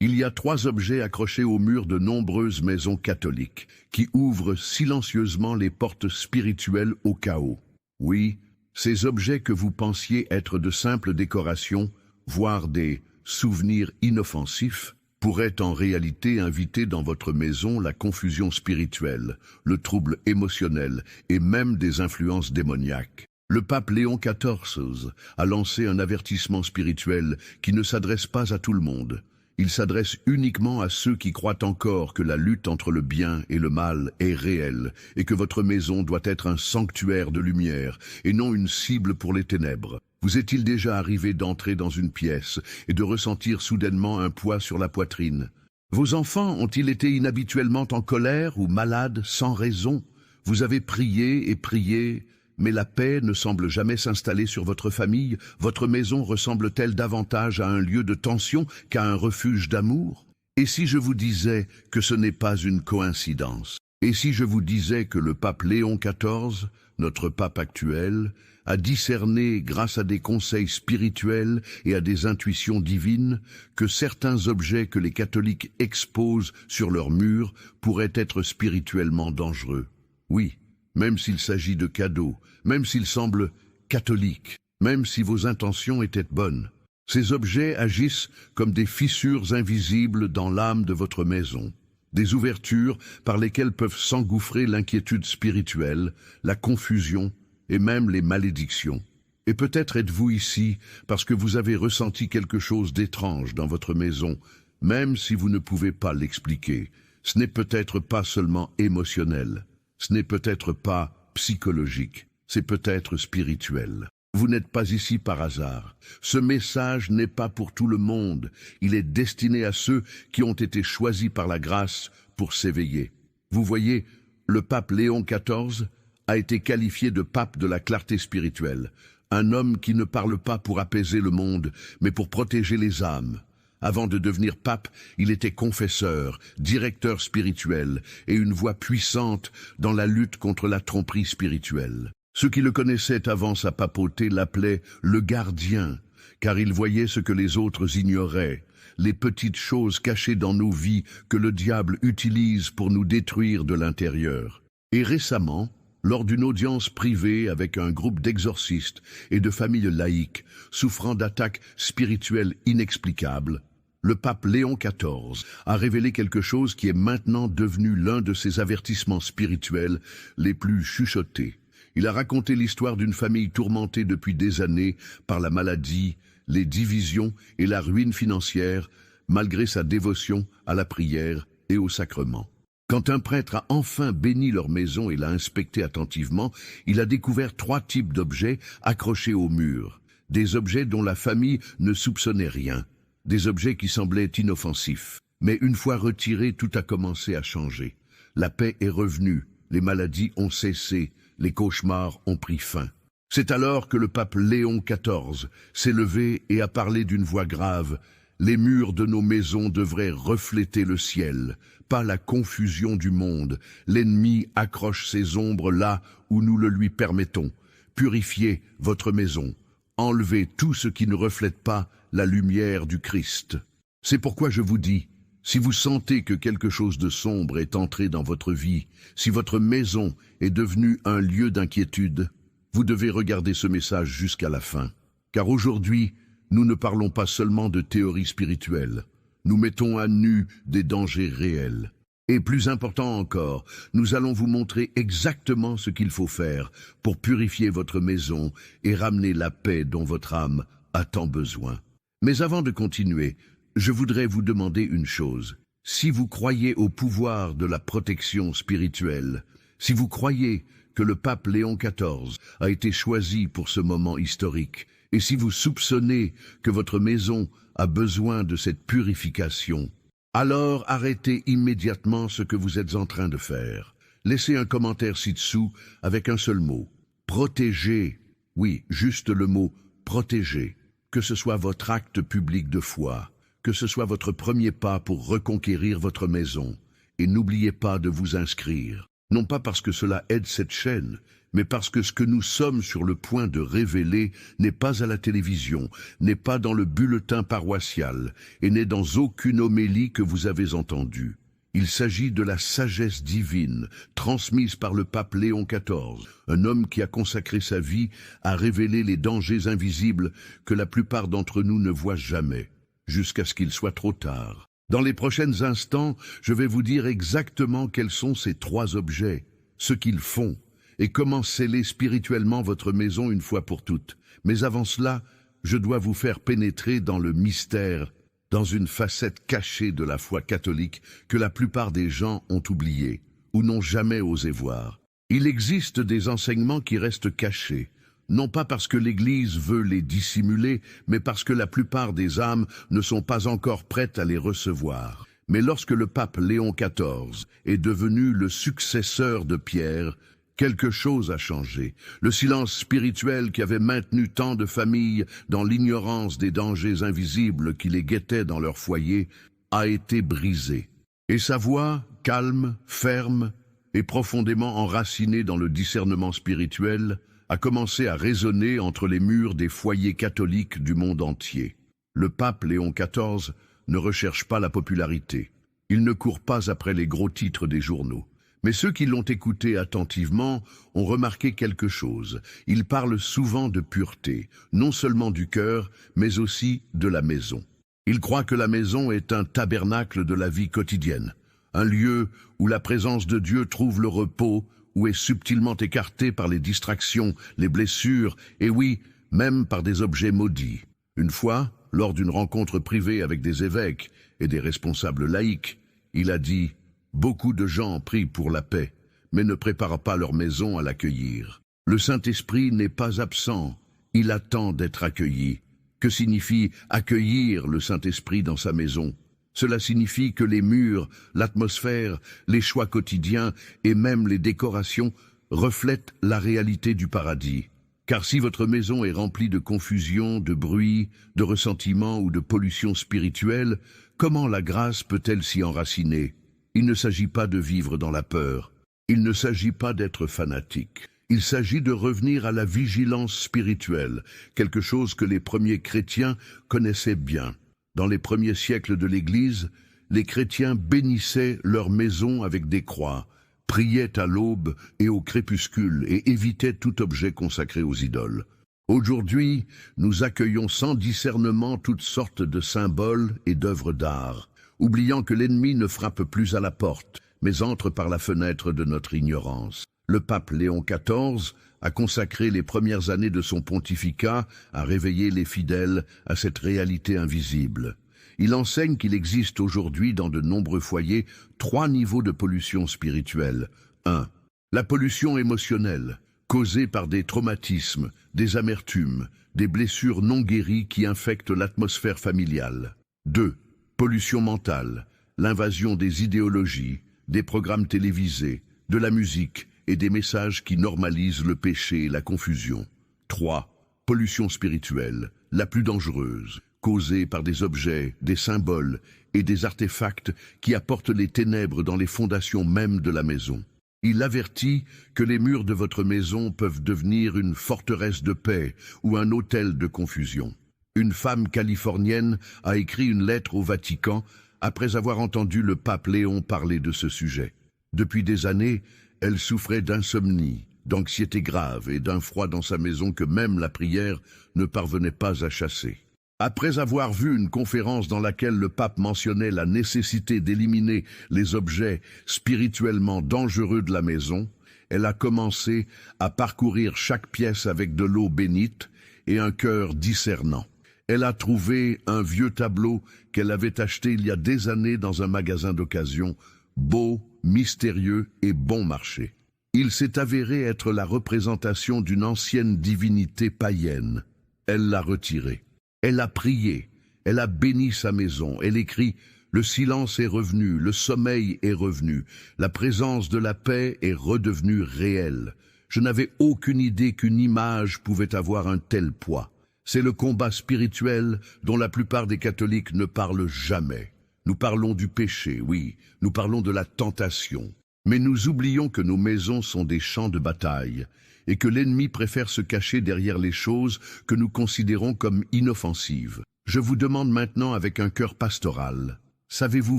Il y a 3 objets accrochés au mur de nombreuses maisons catholiques, qui ouvrent silencieusement les portes spirituelles au chaos. Oui, ces objets que vous pensiez être de simples décorations, voire des souvenirs inoffensifs, pourraient en réalité inviter dans votre maison la confusion spirituelle, le trouble émotionnel et même des influences démoniaques. Le pape Léon XIV a lancé un avertissement spirituel qui ne s'adresse pas à tout le monde. Il s'adresse uniquement à ceux qui croient encore que la lutte entre le bien et le mal est réelle et que votre maison doit être un sanctuaire de lumière et non une cible pour les ténèbres. Vous est-il déjà arrivé d'entrer dans une pièce et de ressentir soudainement un poids sur la poitrine? Vos enfants ont-ils été inhabituellement en colère ou malades sans raison? Vous avez prié et prié, mais la paix ne semble jamais s'installer sur votre famille. Votre maison ressemble-t-elle davantage à un lieu de tension qu'à un refuge d'amour? Et si je vous disais que ce n'est pas une coïncidence? Et si je vous disais que le pape Léon XIV, notre pape actuel, a discerné, grâce à des conseils spirituels et à des intuitions divines, que certains objets que les catholiques exposent sur leurs murs pourraient être spirituellement dangereux? Oui, même s'il s'agit de cadeaux, même s'ils semblent catholiques, même si vos intentions étaient bonnes. Ces objets agissent comme des fissures invisibles dans l'âme de votre maison, des ouvertures par lesquelles peuvent s'engouffrer l'inquiétude spirituelle, la confusion et même les malédictions. Et peut-être êtes-vous ici parce que vous avez ressenti quelque chose d'étrange dans votre maison, même si vous ne pouvez pas l'expliquer. Ce n'est peut-être pas seulement émotionnel, ce n'est peut-être pas psychologique, c'est peut-être spirituel. Vous n'êtes pas ici par hasard. Ce message n'est pas pour tout le monde. Il est destiné à ceux qui ont été choisis par la grâce pour s'éveiller. Vous voyez, le pape Léon XIV a été qualifié de pape de la clarté spirituelle, un homme qui ne parle pas pour apaiser le monde, mais pour protéger les âmes. Avant de devenir pape, il était confesseur, directeur spirituel et une voix puissante dans la lutte contre la tromperie spirituelle. Ceux qui le connaissaient avant sa papauté l'appelaient le gardien, car il voyait ce que les autres ignoraient, les petites choses cachées dans nos vies que le diable utilise pour nous détruire de l'intérieur. Et récemment, lors d'une audience privée avec un groupe d'exorcistes et de familles laïques souffrant d'attaques spirituelles inexplicables, le pape Léon XIV a révélé quelque chose qui est maintenant devenu l'un de ses avertissements spirituels les plus chuchotés. Il a raconté l'histoire d'une famille tourmentée depuis des années par la maladie, les divisions et la ruine financière, malgré sa dévotion à la prière et au sacrement. Quand un prêtre a enfin béni leur maison et l'a inspectée attentivement, il a découvert 3 types d'objets accrochés au mur. Des objets dont la famille ne soupçonnait rien. Des objets qui semblaient inoffensifs. Mais une fois retirés, tout a commencé à changer. La paix est revenue, les maladies ont cessé, les cauchemars ont pris fin. C'est alors que le pape Léon XIV s'est levé et a parlé d'une voix grave. Les murs de nos maisons devraient refléter le ciel, pas la confusion du monde. L'ennemi accroche ses ombres là où nous le lui permettons. Purifiez votre maison. Enlevez tout ce qui ne reflète pas la lumière du Christ. C'est pourquoi je vous dis, si vous sentez que quelque chose de sombre est entré dans votre vie, si votre maison est devenue un lieu d'inquiétude, vous devez regarder ce message jusqu'à la fin. Car aujourd'hui, nous ne parlons pas seulement de théorie spirituelle, nous mettons à nu des dangers réels. Et plus important encore, nous allons vous montrer exactement ce qu'il faut faire pour purifier votre maison et ramener la paix dont votre âme a tant besoin. Mais avant de continuer, je voudrais vous demander une chose. Si vous croyez au pouvoir de la protection spirituelle, si vous croyez que le pape Léon XIV a été choisi pour ce moment historique, et si vous soupçonnez que votre maison a besoin de cette purification, alors arrêtez immédiatement ce que vous êtes en train de faire. Laissez un commentaire ci-dessous avec un seul mot. Protéger. Oui, juste le mot protéger. Que ce soit votre acte public de foi, que ce soit votre premier pas pour reconquérir votre maison. Et n'oubliez pas de vous inscrire. non pas parce que cela aide cette chaîne, mais parce que ce que nous sommes sur le point de révéler n'est pas à la télévision, n'est pas dans le bulletin paroissial, et n'est dans aucune homélie que vous avez entendue. Il s'agit de la sagesse divine, transmise par le pape Léon XIV, un homme qui a consacré sa vie à révéler les dangers invisibles que la plupart d'entre nous ne voient jamais, jusqu'à ce qu'il soit trop tard. Dans les prochains instants, je vais vous dire exactement quels sont ces 3 objets, ce qu'ils font, et comment sceller spirituellement votre maison une fois pour toutes. Mais avant cela, je dois vous faire pénétrer dans le mystère, dans une facette cachée de la foi catholique que la plupart des gens ont oubliée, ou n'ont jamais osé voir. Il existe des enseignements qui restent cachés, non pas parce que l'Église veut les dissimuler, mais parce que la plupart des âmes ne sont pas encore prêtes à les recevoir. Mais lorsque le pape Léon XIV est devenu le successeur de Pierre, quelque chose a changé. Le silence spirituel qui avait maintenu tant de familles dans l'ignorance des dangers invisibles qui les guettaient dans leur foyer a été brisé. Et sa voix, calme, ferme et profondément enracinée dans le discernement spirituel, a commencé à résonner entre les murs des foyers catholiques du monde entier. Le pape Léon XIV ne recherche pas la popularité. Il ne court pas après les gros titres des journaux. Mais ceux qui l'ont écouté attentivement ont remarqué quelque chose. Il parle souvent de pureté, non seulement du cœur, mais aussi de la maison. Il croit que la maison est un tabernacle de la vie quotidienne, un lieu où la présence de Dieu trouve le repos, où est subtilement écartée par les distractions, les blessures, et oui, même par des objets maudits. Une fois, lors d'une rencontre privée avec des évêques et des responsables laïcs, il a dit « Beaucoup de gens prient pour la paix, mais ne préparent pas leur maison à l'accueillir. Le Saint-Esprit n'est pas absent, il attend d'être accueilli. » Que signifie accueillir le Saint-Esprit dans sa maison? Cela signifie que les murs, l'atmosphère, les choix quotidiens et même les décorations reflètent la réalité du paradis. Car si votre maison est remplie de confusion, de bruit, de ressentiment ou de pollution spirituelle, comment la grâce peut-elle s'y enraciner? Il ne s'agit pas de vivre dans la peur. Il ne s'agit pas d'être fanatique. Il s'agit de revenir à la vigilance spirituelle, quelque chose que les premiers chrétiens connaissaient bien. Dans les premiers siècles de l'Église, les chrétiens bénissaient leur maison avec des croix, priaient à l'aube et au crépuscule et évitaient tout objet consacré aux idoles. Aujourd'hui, nous accueillons sans discernement toutes sortes de symboles et d'œuvres d'art, oubliant que l'ennemi ne frappe plus à la porte, mais entre par la fenêtre de notre ignorance. Le pape Léon XIV a consacré les premières années de son pontificat à réveiller les fidèles à cette réalité invisible. Il enseigne qu'il existe aujourd'hui dans de nombreux foyers 3 niveaux de pollution spirituelle. 1. La pollution émotionnelle, causée par des traumatismes, des amertumes, des blessures non guéries qui infectent l'atmosphère familiale. 2. Pollution mentale, l'invasion des idéologies, des programmes télévisés, de la musique et des messages qui normalisent le péché et la confusion. 3. Pollution spirituelle, la plus dangereuse, causée par des objets, des symboles et des artefacts qui apportent les ténèbres dans les fondations mêmes de la maison. Il avertit que les murs de votre maison peuvent devenir une forteresse de paix ou un hôtel de confusion. Une femme californienne a écrit une lettre au Vatican après avoir entendu le pape Léon parler de ce sujet. Depuis des années, elle souffrait d'insomnie, d'anxiété grave et d'un froid dans sa maison que même la prière ne parvenait pas à chasser. Après avoir vu une conférence dans laquelle le pape mentionnait la nécessité d'éliminer les objets spirituellement dangereux de la maison, elle a commencé à parcourir chaque pièce avec de l'eau bénite et un cœur discernant. Elle a trouvé un vieux tableau qu'elle avait acheté il y a des années dans un magasin d'occasion, beau, mystérieux et bon marché. Il s'est avéré être la représentation d'une ancienne divinité païenne. Elle l'a retiré. Elle a prié, elle a béni sa maison, elle écrit « Le silence est revenu, le sommeil est revenu, la présence de la paix est redevenue réelle. Je n'avais aucune idée qu'une image pouvait avoir un tel poids. C'est le combat spirituel dont la plupart des catholiques ne parlent jamais. Nous parlons du péché, oui, nous parlons de la tentation. Mais nous oublions que nos maisons sont des champs de bataille et que l'ennemi préfère se cacher derrière les choses que nous considérons comme inoffensives. Je vous demande maintenant avec un cœur pastoral, savez-vous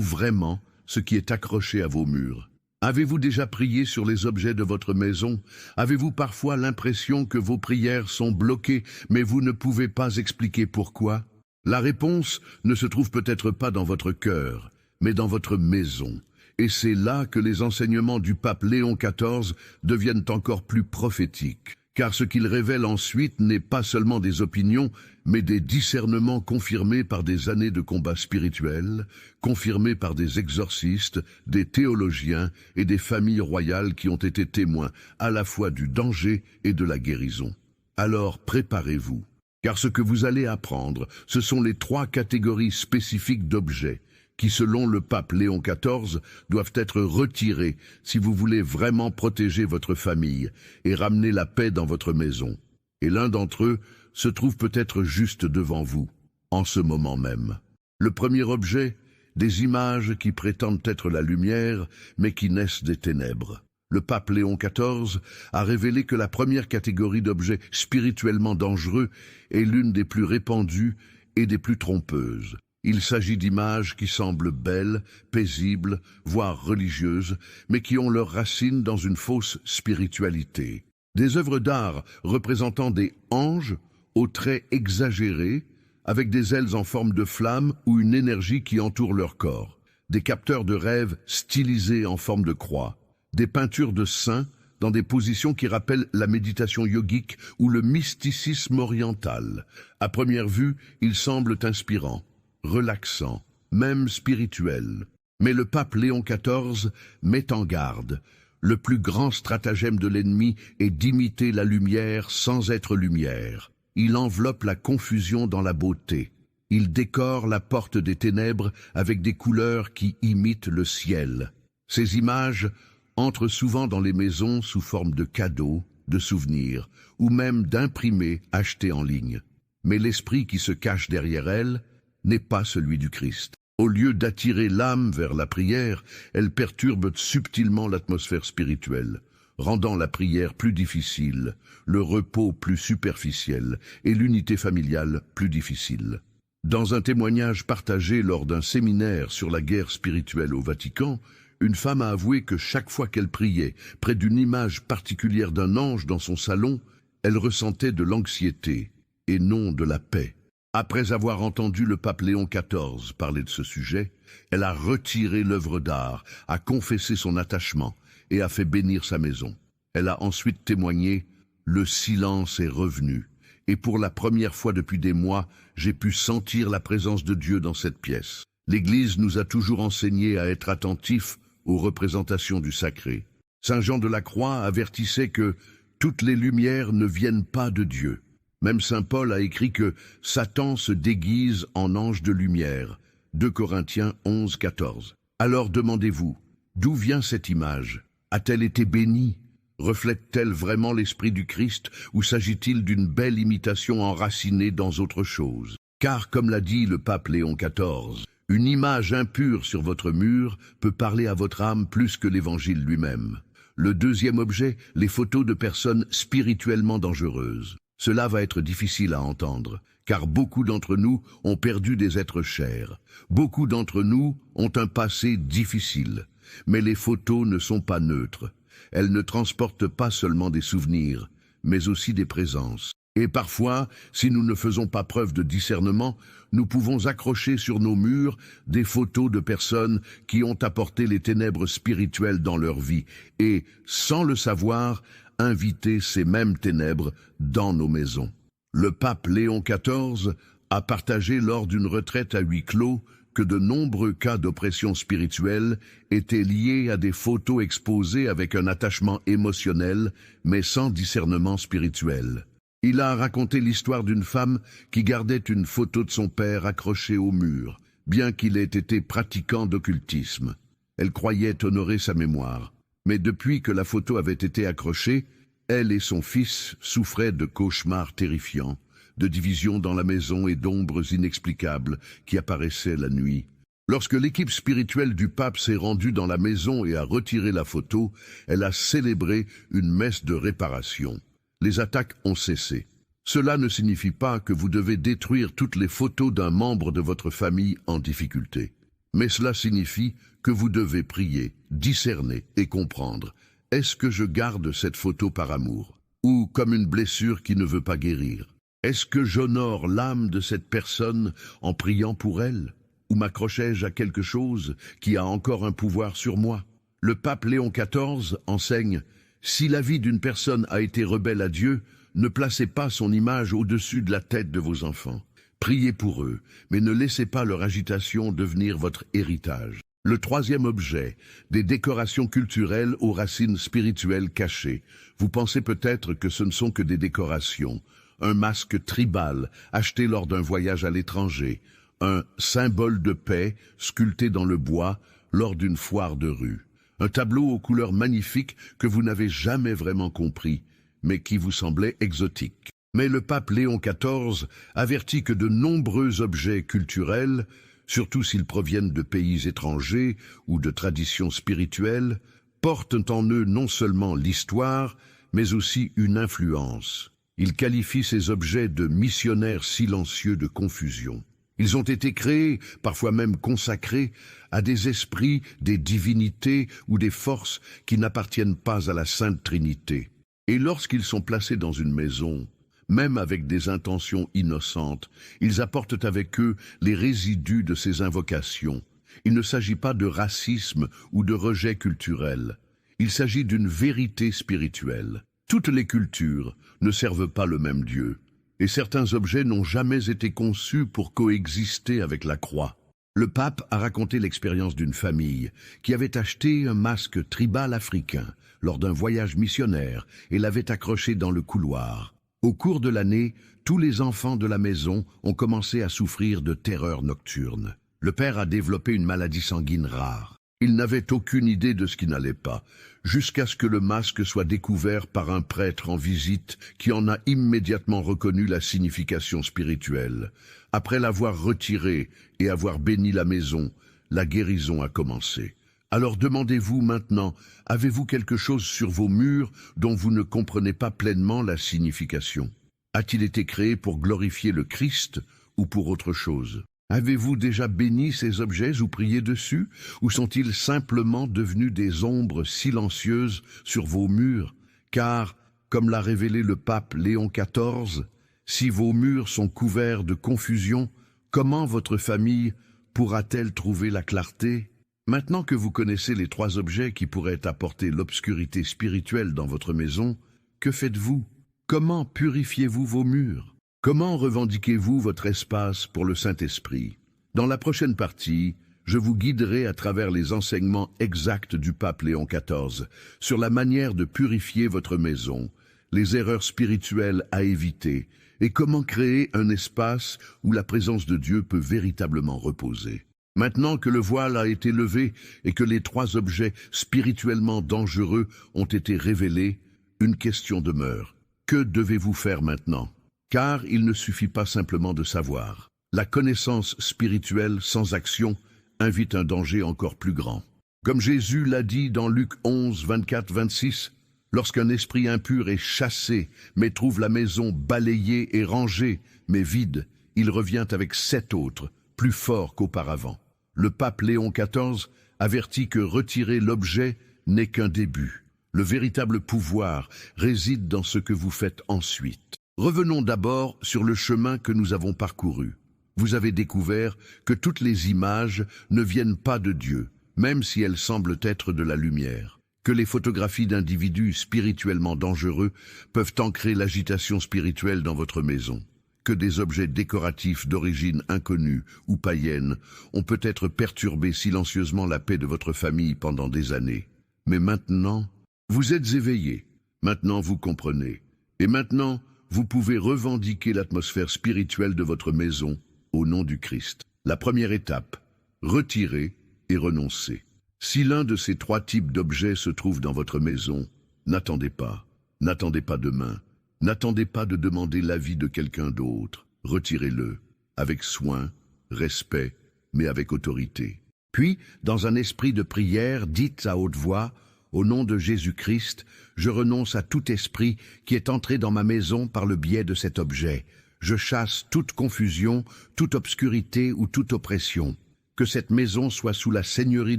vraiment ce qui est accroché à vos murs? Avez-vous déjà prié sur les objets de votre maison? Avez-vous parfois l'impression que vos prières sont bloquées, mais vous ne pouvez pas expliquer pourquoi? La réponse ne se trouve peut-être pas dans votre cœur, mais dans votre maison. Et c'est là que les enseignements du pape Léon XIV deviennent encore plus prophétiques. Car ce qu'il révèle ensuite n'est pas seulement des opinions, mais des discernements confirmés par des années de combat spirituel, confirmés par des exorcistes, des théologiens et des familles royales qui ont été témoins à la fois du danger et de la guérison. Alors préparez-vous, car ce que vous allez apprendre, ce sont les 3 catégories spécifiques d'objets qui, selon le pape Léon XIV, doivent être retirés si vous voulez vraiment protéger votre famille et ramener la paix dans votre maison. Et l'un d'entre eux se trouve peut-être juste devant vous, en ce moment même. Le premier objet, des images qui prétendent être la lumière, mais qui naissent des ténèbres. Le pape Léon XIV a révélé que la première catégorie d'objets spirituellement dangereux est l'une des plus répandues et des plus trompeuses. Il s'agit d'images qui semblent belles, paisibles, voire religieuses, mais qui ont leurs racines dans une fausse spiritualité. Des œuvres d'art représentant des anges aux traits exagérés, avec des ailes en forme de flamme ou une énergie qui entoure leur corps. Des capteurs de rêves stylisés en forme de croix. Des peintures de saints dans des positions qui rappellent la méditation yogique ou le mysticisme oriental. À première vue, ils semblent inspirants, relaxant, même spirituel. Mais le pape Léon XIV met en garde. Le plus grand stratagème de l'ennemi est d'imiter la lumière sans être lumière. Il enveloppe la confusion dans la beauté. Il décore la porte des ténèbres avec des couleurs qui imitent le ciel. Ces images entrent souvent dans les maisons sous forme de cadeaux, de souvenirs, ou même d'imprimés achetés en ligne. Mais l'esprit qui se cache derrière elles n'est pas celui du Christ. Au lieu d'attirer l'âme vers la prière, elle perturbe subtilement l'atmosphère spirituelle, rendant la prière plus difficile, le repos plus superficiel et l'unité familiale plus difficile. Dans un témoignage partagé lors d'un séminaire sur la guerre spirituelle au Vatican, une femme a avoué que chaque fois qu'elle priait près d'une image particulière d'un ange dans son salon, elle ressentait de l'anxiété et non de la paix. Après avoir entendu le pape Léon XIV parler de ce sujet, elle a retiré l'œuvre d'art, a confessé son attachement et a fait bénir sa maison. Elle a ensuite témoigné « Le silence est revenu, et pour la première fois depuis des mois, j'ai pu sentir la présence de Dieu dans cette pièce. L'Église nous a toujours enseigné à être attentifs aux représentations du sacré. Saint Jean de la Croix avertissait que toutes les lumières ne viennent pas de Dieu. Même saint Paul a écrit que Satan se déguise en ange de lumière. 2 Corinthiens 11, 14. Alors demandez-vous, d'où vient cette image? A-t-elle été bénie? Reflète-t-elle vraiment l'esprit du Christ ou s'agit-il d'une belle imitation enracinée dans autre chose? Car, comme l'a dit le pape Léon XIV, une image impure sur votre mur peut parler à votre âme plus que l'Évangile lui-même. Le deuxième objet, les photos de personnes spirituellement dangereuses. Cela va être difficile à entendre, car beaucoup d'entre nous ont perdu des êtres chers. Beaucoup d'entre nous ont un passé difficile. Mais les photos ne sont pas neutres. Elles ne transportent pas seulement des souvenirs, mais aussi des présences. Et parfois, si nous ne faisons pas preuve de discernement, nous pouvons accrocher sur nos murs des photos de personnes qui ont apporté les ténèbres spirituelles dans leur vie et, sans le savoir, inviter ces mêmes ténèbres dans nos maisons. Le pape Léon XIV a partagé lors d'une retraite à huis clos que de nombreux cas d'oppression spirituelle étaient liés à des photos exposées avec un attachement émotionnel, mais sans discernement spirituel. Il a raconté l'histoire d'une femme qui gardait une photo de son père accrochée au mur, bien qu'il ait été pratiquant d'occultisme. Elle croyait honorer sa mémoire. Mais depuis que la photo avait été accrochée, elle et son fils souffraient de cauchemars terrifiants, de divisions dans la maison et d'ombres inexplicables qui apparaissaient la nuit. Lorsque l'équipe spirituelle du pape s'est rendue dans la maison et a retiré la photo, elle a célébré une messe de réparation. Les attaques ont cessé. Cela ne signifie pas que vous devez détruire toutes les photos d'un membre de votre famille en difficulté. Mais cela signifie que vous devez prier, discerner et comprendre. Est-ce que je garde cette photo par amour? Ou comme une blessure qui ne veut pas guérir? Est-ce que j'honore l'âme de cette personne en priant pour elle? Ou m'accrochai-je à quelque chose qui a encore un pouvoir sur moi? Le pape Léon XIV enseigne « Si la vie d'une personne a été rebelle à Dieu, ne placez pas son image au-dessus de la tête de vos enfants. Priez pour eux, mais ne laissez pas leur agitation devenir votre héritage. » Le troisième objet, des décorations culturelles aux racines spirituelles cachées. Vous pensez peut-être que ce ne sont que des décorations. Un masque tribal acheté lors d'un voyage à l'étranger. Un symbole de paix sculpté dans le bois lors d'une foire de rue. Un tableau aux couleurs magnifiques que vous n'avez jamais vraiment compris, mais qui vous semblait exotique. Mais le pape Léon XIV avertit que de nombreux objets culturels, surtout s'ils proviennent de pays étrangers ou de traditions spirituelles, portent en eux non seulement l'histoire, mais aussi une influence. Il qualifie ces objets de missionnaires silencieux de confusion. Ils ont été créés, parfois même consacrés, à des esprits, des divinités ou des forces qui n'appartiennent pas à la Sainte Trinité. Et lorsqu'ils sont placés dans une maison, même avec des intentions innocentes, ils apportent avec eux les résidus de ces invocations. Il ne s'agit pas de racisme ou de rejet culturel. Il s'agit d'une vérité spirituelle. Toutes les cultures ne servent pas le même Dieu, et certains objets n'ont jamais été conçus pour coexister avec la croix. Le pape a raconté l'expérience d'une famille qui avait acheté un masque tribal africain lors d'un voyage missionnaire et l'avait accroché dans le couloir. Au cours de l'année, tous les enfants de la maison ont commencé à souffrir de terreurs nocturnes. Le père a développé une maladie sanguine rare. Il n'avait aucune idée de ce qui n'allait pas, jusqu'à ce que le masque soit découvert par un prêtre en visite qui en a immédiatement reconnu la signification spirituelle. Après l'avoir retiré et avoir béni la maison, la guérison a commencé. Alors demandez-vous maintenant, avez-vous quelque chose sur vos murs dont vous ne comprenez pas pleinement la signification? A-t-il été créé pour glorifier le Christ ou pour autre chose? Avez-vous déjà béni ces objets ou prié dessus? Ou sont-ils simplement devenus des ombres silencieuses sur vos murs? Car, comme l'a révélé le pape Léon XIV, si vos murs sont couverts de confusion, comment votre famille pourra-t-elle trouver la clarté? Maintenant que vous connaissez les trois objets qui pourraient apporter l'obscurité spirituelle dans votre maison, que faites-vous? Comment purifiez-vous vos murs? Comment revendiquez-vous votre espace pour le Saint-Esprit? Dans la prochaine partie, je vous guiderai à travers les enseignements exacts du pape Léon XIV sur la manière de purifier votre maison, les erreurs spirituelles à éviter et comment créer un espace où la présence de Dieu peut véritablement reposer. Maintenant que le voile a été levé et que les trois objets spirituellement dangereux ont été révélés, une question demeure. Que devez-vous faire maintenant? Car il ne suffit pas simplement de savoir. La connaissance spirituelle sans action invite un danger encore plus grand. Comme Jésus l'a dit dans Luc 11, 24-26, lorsqu'un esprit impur est chassé, mais trouve la maison balayée et rangée, mais vide, il revient avec 7 autres, plus forts qu'auparavant. Le pape Léon XIV avertit que retirer l'objet n'est qu'un début. Le véritable pouvoir réside dans ce que vous faites ensuite. Revenons d'abord sur le chemin que nous avons parcouru. Vous avez découvert que toutes les images ne viennent pas de Dieu, même si elles semblent être de la lumière. Que les photographies d'individus spirituellement dangereux peuvent ancrer l'agitation spirituelle dans votre maison. Que des objets décoratifs d'origine inconnue ou païenne ont peut-être perturbé silencieusement la paix de votre famille pendant des années. Mais maintenant, vous êtes éveillés. Maintenant, vous comprenez. Et maintenant, vous pouvez revendiquer l'atmosphère spirituelle de votre maison au nom du Christ. La première étape, retirer et renoncer. Si l'un de ces 3 types d'objets se trouve dans votre maison, n'attendez pas. N'attendez pas demain. N'attendez pas de demander l'avis de quelqu'un d'autre. Retirez-le avec soin, respect mais avec autorité. Puis, dans un esprit de prière, dites à haute voix, « Au nom de Jésus-Christ, je renonce à tout esprit qui est entré dans ma maison par le biais de cet objet. Je chasse toute confusion, toute obscurité ou toute oppression. Que cette maison soit sous la seigneurie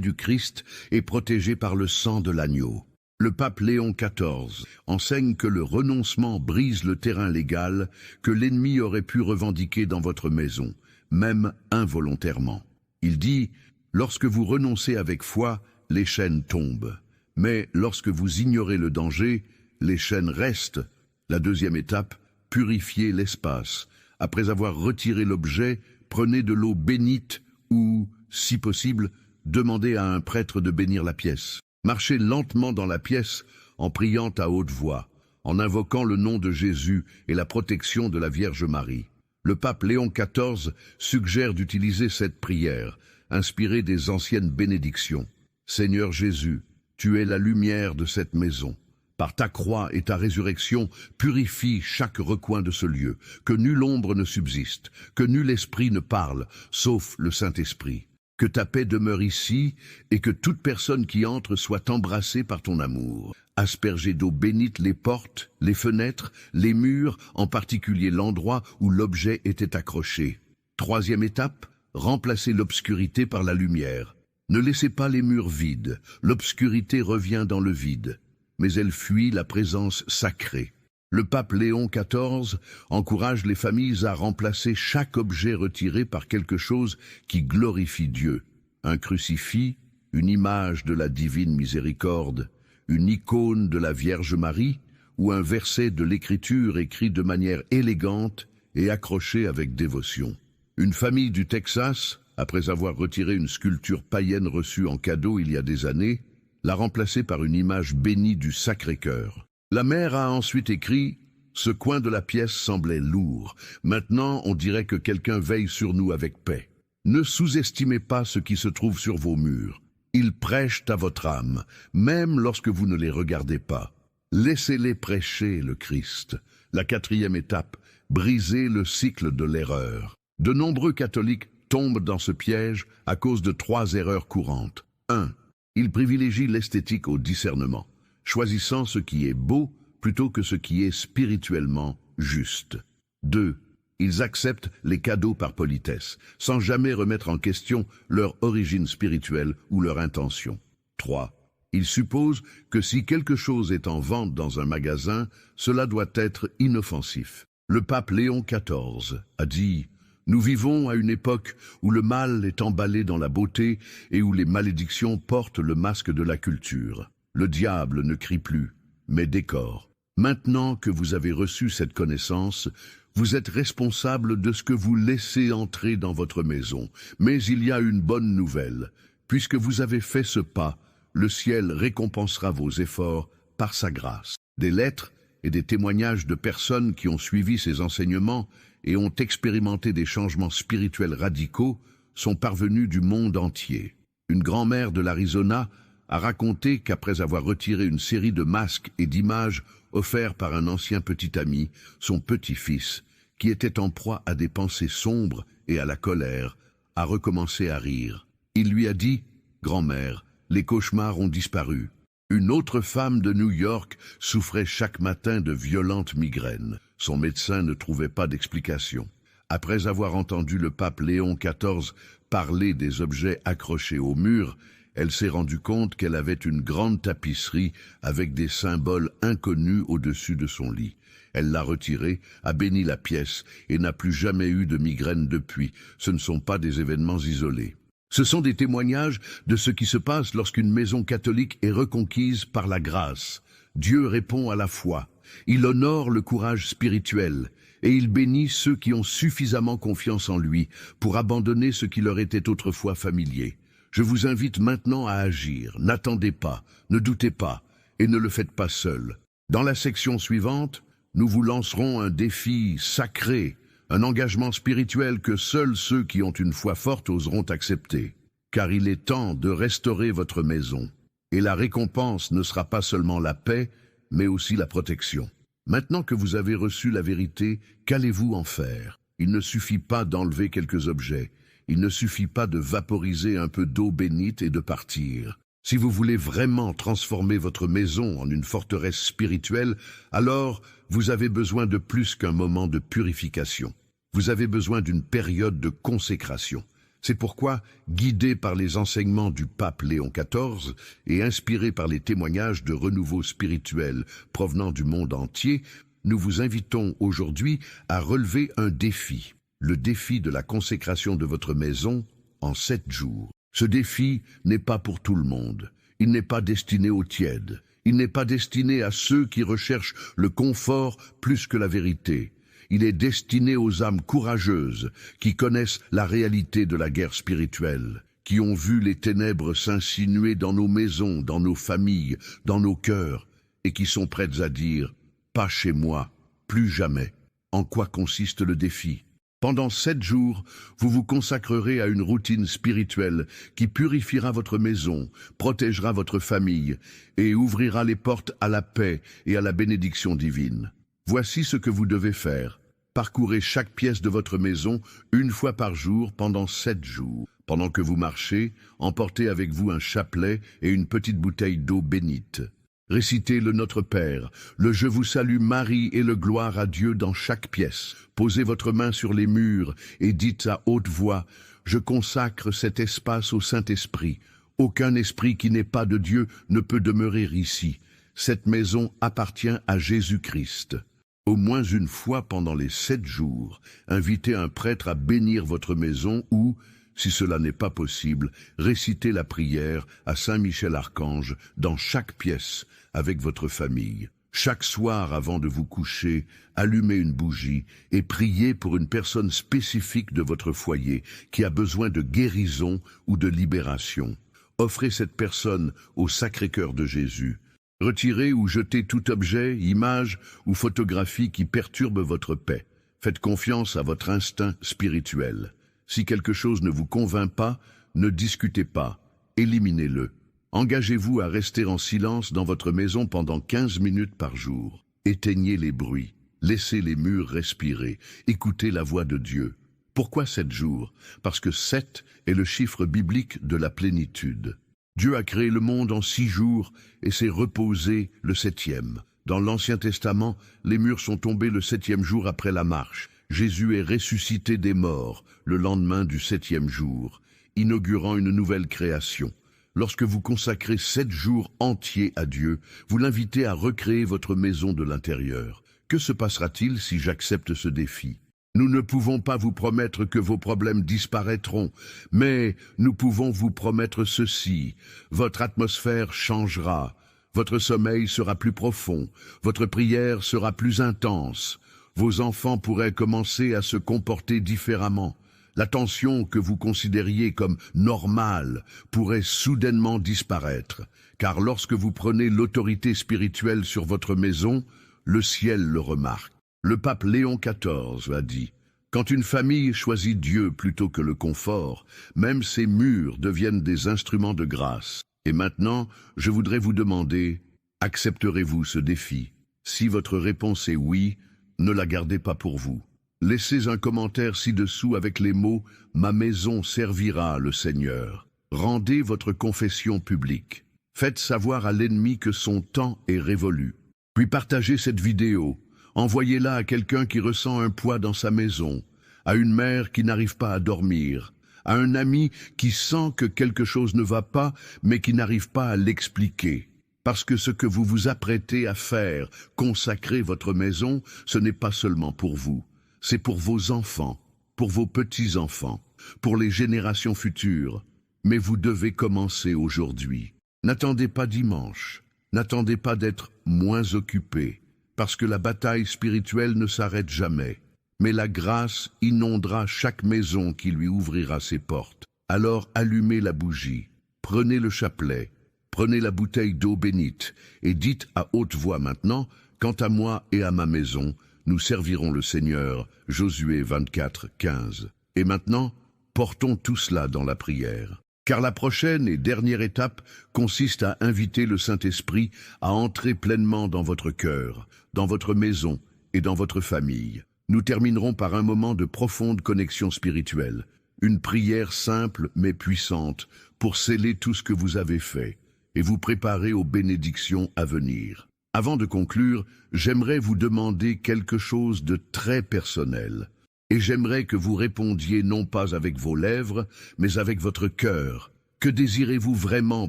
du Christ et protégée par le sang de l'agneau. » Le pape Léon XIV enseigne que le renoncement brise le terrain légal que l'ennemi aurait pu revendiquer dans votre maison, même involontairement. Il dit « Lorsque vous renoncez avec foi, les chaînes tombent. Mais lorsque vous ignorez le danger, les chaînes restent. » La deuxième étape, purifiez l'espace. Après avoir retiré l'objet, prenez de l'eau bénite ou, si possible, demandez à un prêtre de bénir la pièce. Marchez lentement dans la pièce en priant à haute voix, en invoquant le nom de Jésus et la protection de la Vierge Marie. Le pape Léon XIV suggère d'utiliser cette prière, inspirée des anciennes bénédictions. « Seigneur Jésus, tu es la lumière de cette maison. Par ta croix et ta résurrection, purifie chaque recoin de ce lieu, que nulle ombre ne subsiste, que nul esprit ne parle, sauf le Saint-Esprit. Que ta paix demeure ici et que toute personne qui entre soit embrassée par ton amour. Aspergez d'eau bénite les portes, les fenêtres, les murs, en particulier l'endroit où l'objet était accroché. Troisième étape, remplacez l'obscurité par la lumière. Ne laissez pas les murs vides, l'obscurité revient dans le vide, mais elle fuit la présence sacrée. Le pape Léon XIV encourage les familles à remplacer chaque objet retiré par quelque chose qui glorifie Dieu. Un crucifix, une image de la divine miséricorde, une icône de la Vierge Marie ou un verset de l'Écriture écrit de manière élégante et accroché avec dévotion. Une famille du Texas, après avoir retiré une sculpture païenne reçue en cadeau il y a des années, l'a remplacée par une image bénie du Sacré-Cœur. La mère a ensuite écrit « Ce coin de la pièce semblait lourd. Maintenant, on dirait que quelqu'un veille sur nous avec paix. Ne sous-estimez pas ce qui se trouve sur vos murs. Ils prêchent à votre âme, même lorsque vous ne les regardez pas. Laissez-les prêcher le Christ. » La quatrième étape, briser le cycle de l'erreur. De nombreux catholiques tombent dans ce piège à cause de 3 erreurs courantes. 1. Ils privilégient l'esthétique au discernement, choisissant ce qui est beau plutôt que ce qui est spirituellement juste. 2. Ils acceptent les cadeaux par politesse, sans jamais remettre en question leur origine spirituelle ou leur intention. 3. Ils supposent que si quelque chose est en vente dans un magasin, cela doit être inoffensif. Le pape Léon XIV a dit « Nous vivons à une époque où le mal est emballé dans la beauté et où les malédictions portent le masque de la culture. Le diable ne crie plus, mais décore. Maintenant que vous avez reçu cette connaissance, vous êtes responsable de ce que vous laissez entrer dans votre maison. Mais il y a une bonne nouvelle. Puisque vous avez fait ce pas, le ciel récompensera vos efforts par sa grâce. » Des lettres et des témoignages de personnes qui ont suivi ces enseignements et ont expérimenté des changements spirituels radicaux sont parvenus du monde entier. Une grand-mère de l'Arizona a raconté qu'après avoir retiré une série de masques et d'images offerts par un ancien petit ami, son petit-fils, qui était en proie à des pensées sombres et à la colère, a recommencé à rire. Il lui a dit « Grand-mère, les cauchemars ont disparu. » Une autre femme de New York souffrait chaque matin de violentes migraines. Son médecin ne trouvait pas d'explication. Après avoir entendu le pape Léon XIV parler des objets accrochés au mur, elle s'est rendue compte qu'elle avait une grande tapisserie avec des symboles inconnus au-dessus de son lit. Elle l'a retirée, a béni la pièce et n'a plus jamais eu de migraine depuis. Ce ne sont pas des événements isolés. Ce sont des témoignages de ce qui se passe lorsqu'une maison catholique est reconquise par la grâce. Dieu répond à la foi. Il honore le courage spirituel et il bénit ceux qui ont suffisamment confiance en lui pour abandonner ce qui leur était autrefois familier. Je vous invite maintenant à agir. N'attendez pas, ne doutez pas et ne le faites pas seul. Dans la section suivante, nous vous lancerons un défi sacré, un engagement spirituel que seuls ceux qui ont une foi forte oseront accepter. Car il est temps de restaurer votre maison. Et la récompense ne sera pas seulement la paix, mais aussi la protection. Maintenant que vous avez reçu la vérité, qu'allez-vous en faire? Il ne suffit pas d'enlever quelques objets. Il ne suffit pas de vaporiser un peu d'eau bénite et de partir. Si vous voulez vraiment transformer votre maison en une forteresse spirituelle, alors vous avez besoin de plus qu'un moment de purification. Vous avez besoin d'une période de consécration. C'est pourquoi, guidé par les enseignements du pape Léon XIV et inspiré par les témoignages de renouveau spirituel provenant du monde entier, nous vous invitons aujourd'hui à relever un défi, le défi de la consécration de votre maison en 7 jours. Ce défi n'est pas pour tout le monde. Il n'est pas destiné aux tièdes. Il n'est pas destiné à ceux qui recherchent le confort plus que la vérité. Il est destiné aux âmes courageuses qui connaissent la réalité de la guerre spirituelle, qui ont vu les ténèbres s'insinuer dans nos maisons, dans nos familles, dans nos cœurs, et qui sont prêtes à dire « Pas chez moi, plus jamais ». En quoi consiste le défi ? Pendant 7 jours, vous vous consacrerez à une routine spirituelle qui purifiera votre maison, protégera votre famille et ouvrira les portes à la paix et à la bénédiction divine. Voici ce que vous devez faire. Parcourez chaque pièce de votre maison une fois par jour pendant 7 jours. Pendant que vous marchez, emportez avec vous un chapelet et une petite bouteille d'eau bénite. Récitez le Notre Père, le Je vous salue Marie et le Gloire à Dieu dans chaque pièce. Posez votre main sur les murs et dites à haute voix « Je consacre cet espace au Saint-Esprit. Aucun esprit qui n'est pas de Dieu ne peut demeurer ici. Cette maison appartient à Jésus-Christ. » Au moins une fois pendant les 7 jours, invitez un prêtre à bénir votre maison ou, si cela n'est pas possible, récitez la prière à Saint Michel Archange dans chaque pièce avec votre famille. Chaque soir avant de vous coucher, allumez une bougie et priez pour une personne spécifique de votre foyer qui a besoin de guérison ou de libération. Offrez cette personne au Sacré-Cœur de Jésus. Retirez ou jetez tout objet, image ou photographie qui perturbe votre paix. Faites confiance à votre instinct spirituel. Si quelque chose ne vous convainc pas, ne discutez pas, éliminez-le. Engagez-vous à rester en silence dans votre maison pendant 15 minutes par jour. Éteignez les bruits, laissez les murs respirer, écoutez la voix de Dieu. Pourquoi 7 jours? Parce que 7 est le chiffre biblique de la plénitude. Dieu a créé le monde en 6 jours et s'est reposé le 7e. Dans l'Ancien Testament, les murs sont tombés le 7e jour après la marche. Jésus est ressuscité des morts le lendemain du 7e jour, inaugurant une nouvelle création. Lorsque vous consacrez 7 jours entiers à Dieu, vous l'invitez à recréer votre maison de l'intérieur. Que se passera-t-il si j'accepte ce défi? Nous ne pouvons pas vous promettre que vos problèmes disparaîtront, mais nous pouvons vous promettre ceci. Votre atmosphère changera, votre sommeil sera plus profond, votre prière sera plus intense. Vos enfants pourraient commencer à se comporter différemment. La tension que vous considériez comme normale pourrait soudainement disparaître, car lorsque vous prenez l'autorité spirituelle sur votre maison, le ciel le remarque. Le pape Léon XIV a dit « Quand une famille choisit Dieu plutôt que le confort, même ses murs deviennent des instruments de grâce. » Et maintenant, je voudrais vous demander, accepterez-vous ce défi? Si votre réponse est oui, ne la gardez pas pour vous. Laissez un commentaire ci-dessous avec les mots « Ma maison servira le Seigneur ». Rendez votre confession publique. Faites savoir à l'ennemi que son temps est révolu. Puis partagez cette vidéo. Envoyez-la à quelqu'un qui ressent un poids dans sa maison, à une mère qui n'arrive pas à dormir, à un ami qui sent que quelque chose ne va pas mais qui n'arrive pas à l'expliquer. Parce que ce que vous vous apprêtez à faire, consacrer votre maison, ce n'est pas seulement pour vous. C'est pour vos enfants, pour vos petits-enfants, pour les générations futures. Mais vous devez commencer aujourd'hui. N'attendez pas dimanche, n'attendez pas d'être moins occupé, parce que la bataille spirituelle ne s'arrête jamais. Mais la grâce inondera chaque maison qui lui ouvrira ses portes. Alors allumez la bougie, prenez le chapelet, prenez la bouteille d'eau bénite et dites à haute voix maintenant, « Quant à moi et à ma maison, nous servirons le Seigneur. » Josué 24, 15. Et maintenant, portons tout cela dans la prière. Car la prochaine et dernière étape consiste à inviter le Saint-Esprit à entrer pleinement dans votre cœur, dans votre maison et dans votre famille. Nous terminerons par un moment de profonde connexion spirituelle. Une prière simple mais puissante pour sceller tout ce que vous avez fait et vous préparer aux bénédictions à venir. Avant de conclure, j'aimerais vous demander quelque chose de très personnel. Et j'aimerais que vous répondiez non pas avec vos lèvres, mais avec votre cœur. Que désirez-vous vraiment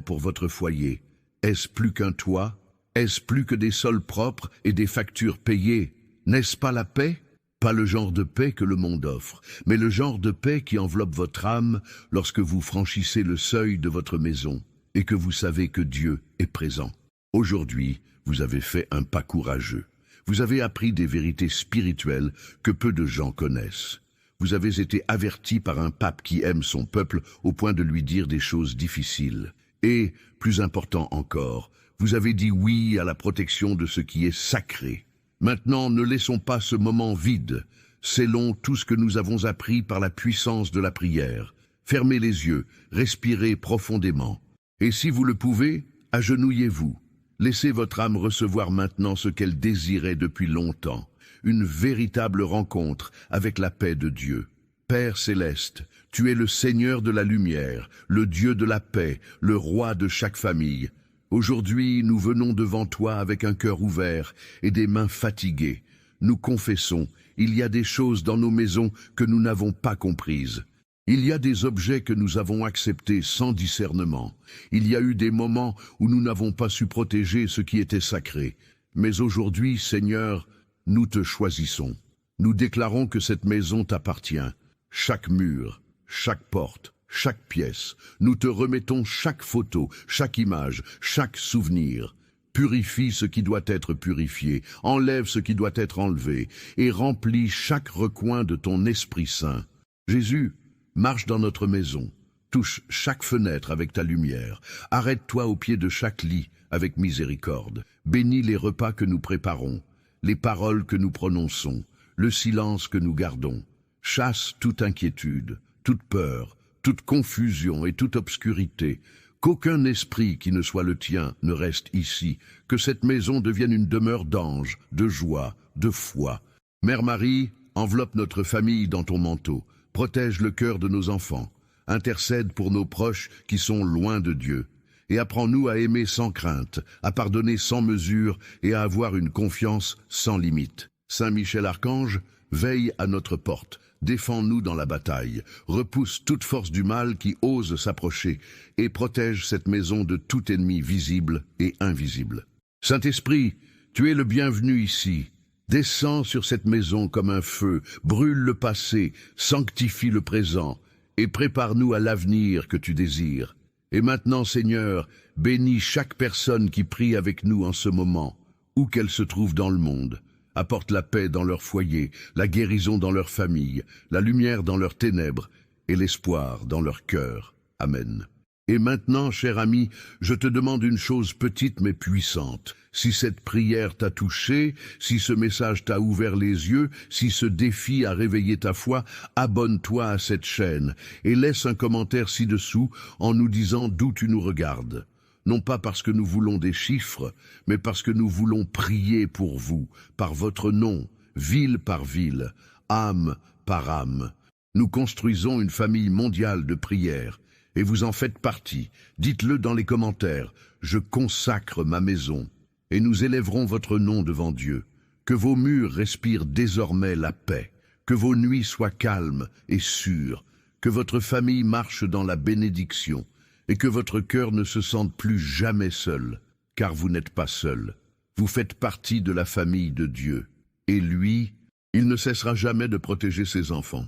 pour votre foyer? Est-ce plus qu'un toit? Est-ce plus que des sols propres et des factures payées? N'est-ce pas la paix? Pas le genre de paix que le monde offre, mais le genre de paix qui enveloppe votre âme lorsque vous franchissez le seuil de votre maison et que vous savez que Dieu est présent. Aujourd'hui, vous avez fait un pas courageux. Vous avez appris des vérités spirituelles que peu de gens connaissent. Vous avez été averti par un pape qui aime son peuple au point de lui dire des choses difficiles. Et, plus important encore, vous avez dit oui à la protection de ce qui est sacré. Maintenant, ne laissons pas ce moment vide. Scellons tout ce que nous avons appris par la puissance de la prière. Fermez les yeux, respirez profondément. Et si vous le pouvez, agenouillez-vous. Laissez votre âme recevoir maintenant ce qu'elle désirait depuis longtemps, une véritable rencontre avec la paix de Dieu. Père céleste, tu es le Seigneur de la lumière, le Dieu de la paix, le roi de chaque famille. Aujourd'hui, nous venons devant toi avec un cœur ouvert et des mains fatiguées. Nous confessons, il y a des choses dans nos maisons que nous n'avons pas comprises. Il y a des objets que nous avons acceptés sans discernement. Il y a eu des moments où nous n'avons pas su protéger ce qui était sacré. Mais aujourd'hui, Seigneur, nous te choisissons. Nous déclarons que cette maison t'appartient. Chaque mur, chaque porte, chaque pièce. Nous te remettons chaque photo, chaque image, chaque souvenir. Purifie ce qui doit être purifié, enlève ce qui doit être enlevé, et remplis chaque recoin de ton Esprit Saint. Jésus, marche dans notre maison, touche chaque fenêtre avec ta lumière, arrête-toi au pied de chaque lit avec miséricorde, bénis les repas que nous préparons, les paroles que nous prononçons, le silence que nous gardons, chasse toute inquiétude, toute peur, toute confusion et toute obscurité, qu'aucun esprit qui ne soit le tien ne reste ici, que cette maison devienne une demeure d'ange, de joie, de foi. Mère Marie, enveloppe notre famille dans ton manteau, protège le cœur de nos enfants, intercède pour nos proches qui sont loin de Dieu, et apprends-nous à aimer sans crainte, à pardonner sans mesure et à avoir une confiance sans limite. Saint Michel Archange, veille à notre porte, défends-nous dans la bataille, repousse toute force du mal qui ose s'approcher et protège cette maison de tout ennemi visible et invisible. Saint-Esprit, tu es le bienvenu ici. Descends sur cette maison comme un feu, brûle le passé, sanctifie le présent, et prépare-nous à l'avenir que tu désires. Et maintenant, Seigneur, bénis chaque personne qui prie avec nous en ce moment, où qu'elle se trouve dans le monde. Apporte la paix dans leur foyer, la guérison dans leur famille, la lumière dans leurs ténèbres, et l'espoir dans leur cœur. Amen. Et maintenant, cher ami, je te demande une chose petite mais puissante. Si cette prière t'a touché, si ce message t'a ouvert les yeux, si ce défi a réveillé ta foi, abonne-toi à cette chaîne et laisse un commentaire ci-dessous en nous disant d'où tu nous regardes. Non pas parce que nous voulons des chiffres, mais parce que nous voulons prier pour vous, par votre nom, ville par ville, âme par âme. Nous construisons une famille mondiale de prière. Et vous en faites partie. Dites-le dans les commentaires. Je consacre ma maison. Et nous élèverons votre nom devant Dieu. Que vos murs respirent désormais la paix. Que vos nuits soient calmes et sûres. Que votre famille marche dans la bénédiction. Et que votre cœur ne se sente plus jamais seul. Car vous n'êtes pas seul. Vous faites partie de la famille de Dieu. Et lui, il ne cessera jamais de protéger ses enfants.